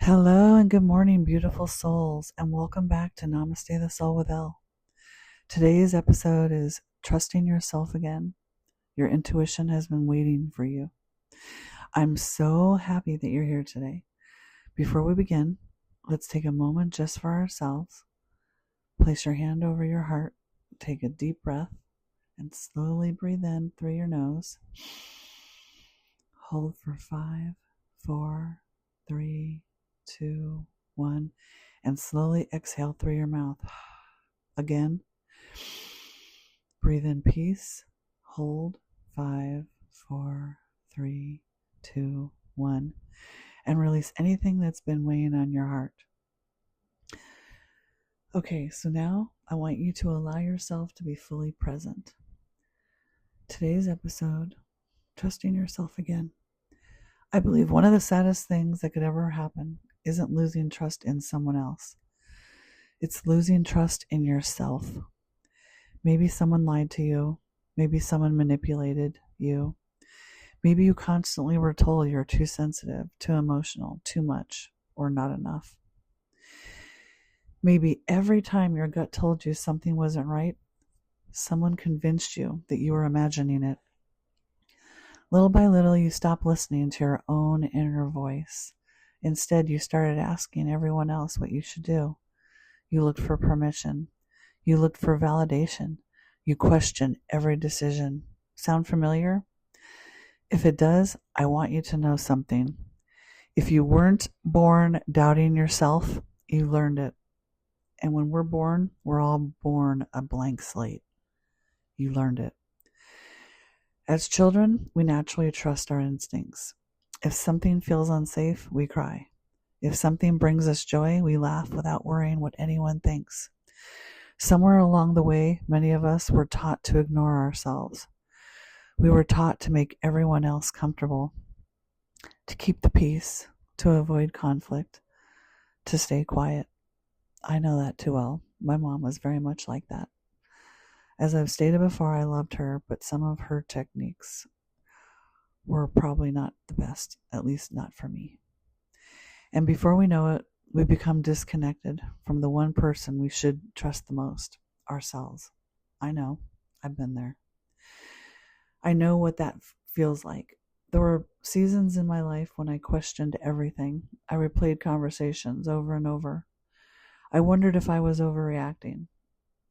Hello and good morning, beautiful souls, and welcome back to Namaste the Soul with Elle. Today's episode is trusting yourself again. Your intuition has been waiting for you. I'm so happy that you're here today. Before we begin, let's take a moment just for ourselves. Place your hand over your heart, take a deep breath, and slowly breathe in through your nose. Hold for 5, 4, 3, 2, 1, and slowly exhale through your mouth. Again, breathe in peace. Hold 5, 4, 3, 2, 1, and release anything that's been weighing on your heart. Okay, so now I want you to allow yourself to be fully present. Today's episode, trusting yourself again. I believe one of the saddest things that could ever happen isn't losing trust in someone else. It's losing trust in yourself. Maybe someone lied to you. Maybe someone manipulated you. Maybe you constantly were told you're too sensitive, too emotional, too much, or not enough. Maybe every time your gut told you something wasn't right, someone convinced you that you were imagining it. Little by little, you stopped listening to your own inner voice. Instead, you started asking everyone else what you should do. You looked for permission. You looked for validation. You questioned every decision. Sound familiar? If it does, I want you to know something. If you weren't born doubting yourself, you learned it. And when we're born, we're all born a blank slate. You learned it. As children, we naturally trust our instincts. If something feels unsafe, we cry. If something brings us joy, we laugh without worrying what anyone thinks. Somewhere along the way, many of us were taught to ignore ourselves. We were taught to make everyone else comfortable, to keep the peace, to avoid conflict, to stay quiet. I know that too well. My mom was very much like that. As I've stated before, I loved her, but some of her techniques were probably not the best, at least not for me. And before we know it, we become disconnected from the one person we should trust the most, ourselves. I know, I've been there. I know what that feels like. There were seasons in my life when I questioned everything. I replayed conversations over and over. I wondered if I was overreacting.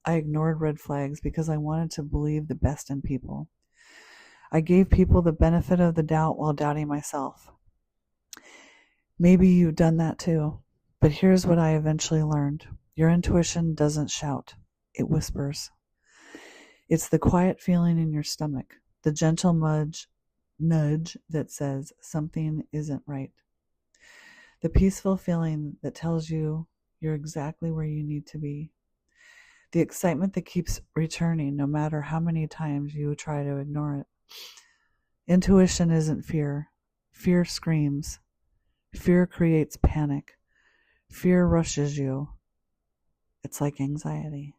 I ignored red flags because I wanted to believe the best in people. I gave people the benefit of the doubt while doubting myself. Maybe you've done that too, but here's what I eventually learned. Your intuition doesn't shout, it whispers. It's the quiet feeling in your stomach, the gentle nudge that says something isn't right. The peaceful feeling that tells you you're exactly where you need to be. The excitement that keeps returning no matter how many times you try to ignore it. Intuition isn't fear. Fear screams. Fear creates panic. Fear rushes you. It's like anxiety.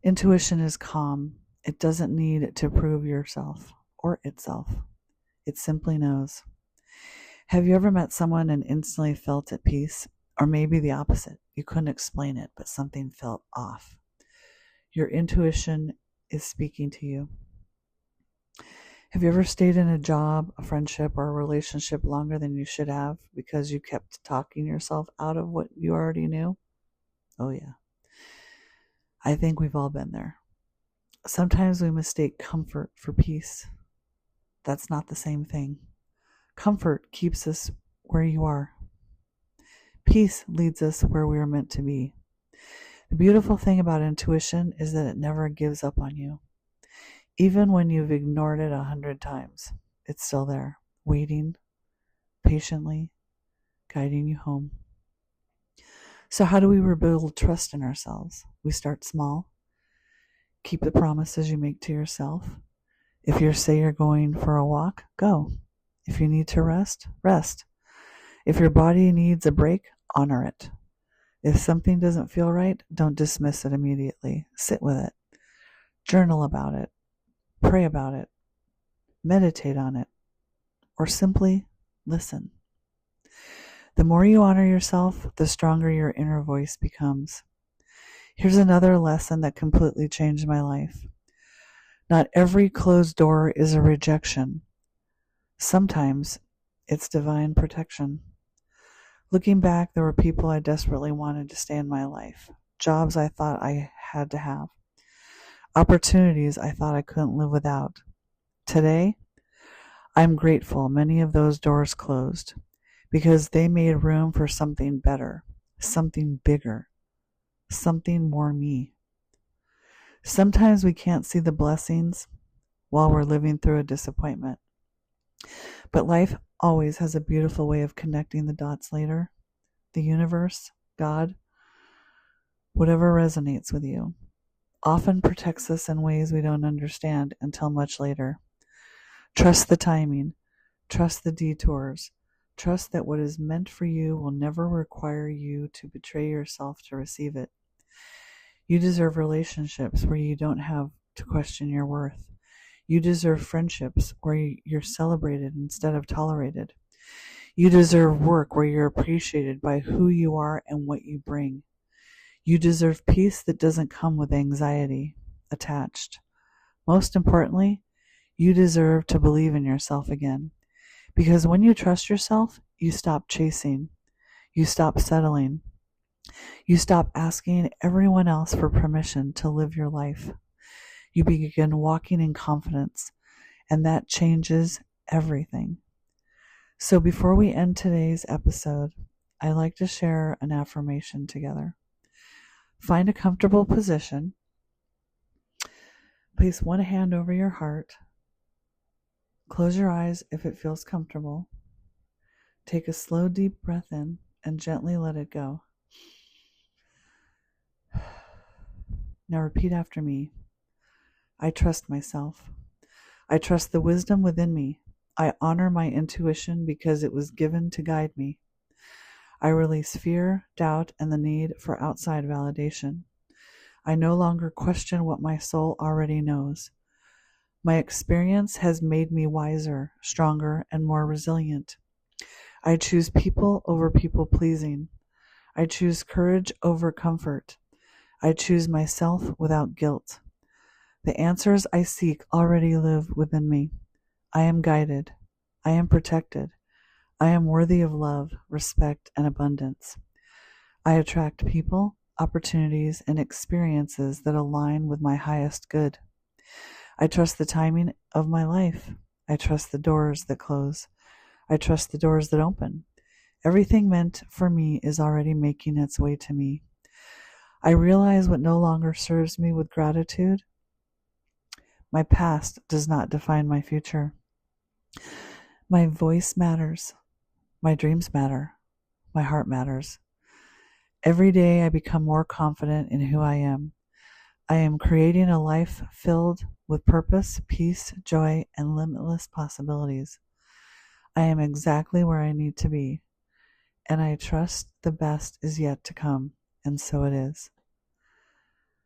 Intuition is calm. It doesn't need to prove yourself or itself. It simply knows. Have you ever met someone and instantly felt at peace? Or maybe the opposite. You couldn't explain it, but something felt off. Your intuition is speaking to you. Have you ever stayed in a job, a friendship, or a relationship longer than you should have because you kept talking yourself out of what you already knew? Oh yeah. I think we've all been there. Sometimes we mistake comfort for peace. That's not the same thing. Comfort keeps us where you are. Peace leads us where we are meant to be. The beautiful thing about intuition is that it never gives up on you. Even when you've ignored it 100 times, it's still there, waiting, patiently, guiding you home. So how do we rebuild trust in ourselves? We start small. Keep the promises you make to yourself. If you say you're going for a walk, go. If you need to rest, rest. If your body needs a break, honor it. If something doesn't feel right, don't dismiss it immediately. Sit with it. Journal about it. Pray about it. Meditate on it. Or simply listen. The more you honor yourself, the stronger your inner voice becomes. Here's another lesson that completely changed my life. Not every closed door is a rejection. Sometimes it's divine protection. Looking back, there were people I desperately wanted to stay in my life, jobs I thought I had to have, opportunities I thought I couldn't live without. Today, I'm grateful many of those doors closed because they made room for something better, something bigger, something more me. Sometimes we can't see the blessings while we're living through a disappointment. But life always has a beautiful way of connecting the dots later. The universe, God, whatever resonates with you, often protects us in ways we don't understand until much later. Trust the timing. Trust the detours. Trust that what is meant for you will never require you to betray yourself to receive it. You deserve relationships where you don't have to question your worth. You deserve friendships where you're celebrated instead of tolerated. You deserve work where you're appreciated by who you are and what you bring. You deserve peace that doesn't come with anxiety attached. Most importantly, you deserve to believe in yourself again. Because when you trust yourself, you stop chasing. You stop settling. You stop asking everyone else for permission to live your life. You begin walking in confidence, and that changes everything. So before we end today's episode, I'd like to share an affirmation together. Find a comfortable position. Place one hand over your heart. Close your eyes if it feels comfortable. Take a slow, deep breath in and gently let it go. Now repeat after me. I trust myself. I trust the wisdom within me. I honor my intuition because it was given to guide me. I release fear, doubt, and the need for outside validation. I no longer question what my soul already knows. My experience has made me wiser, stronger, and more resilient. I choose people over people pleasing. I choose courage over comfort. I choose myself without guilt. The answers I seek already live within me. I am guided. I am protected. I am worthy of love, respect, and abundance. I attract people, opportunities, and experiences that align with my highest good. I trust the timing of my life. I trust the doors that close. I trust the doors that open. Everything meant for me is already making its way to me. I realize what no longer serves me with gratitude. My past does not define my future. My voice matters. My dreams matter. My heart matters. Every day I become more confident in who I am. I am creating a life filled with purpose, peace, joy, and limitless possibilities. I am exactly where I need to be, and I trust the best is yet to come, and so it is.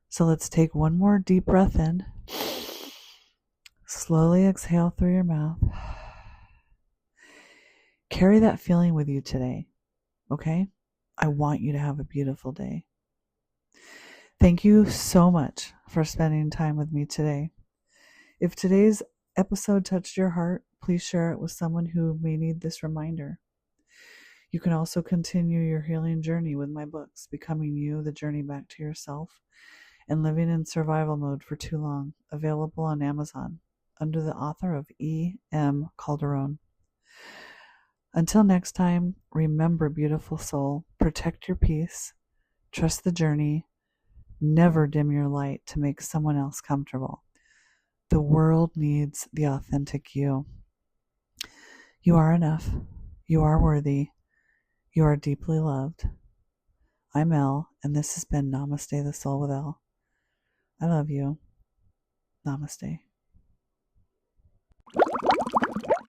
So let's take one more deep breath in. Slowly exhale through your mouth. Carry that feeling with you today, okay? I want you to have a beautiful day. Thank you so much for spending time with me today. If today's episode touched your heart, please share it with someone who may need this reminder. You can also continue your healing journey with my books, Becoming You, The Journey Back to Yourself, and Living in Survival Mode for Too Long, available on Amazon under the author of E.M. Calderon. Until next time, remember, beautiful soul, protect your peace, trust the journey, never dim your light to make someone else comfortable. The world needs the authentic you. You are enough. You are worthy. You are deeply loved. I'm Elle, and this has been Namaste the Soul with Elle. I love you. Namaste.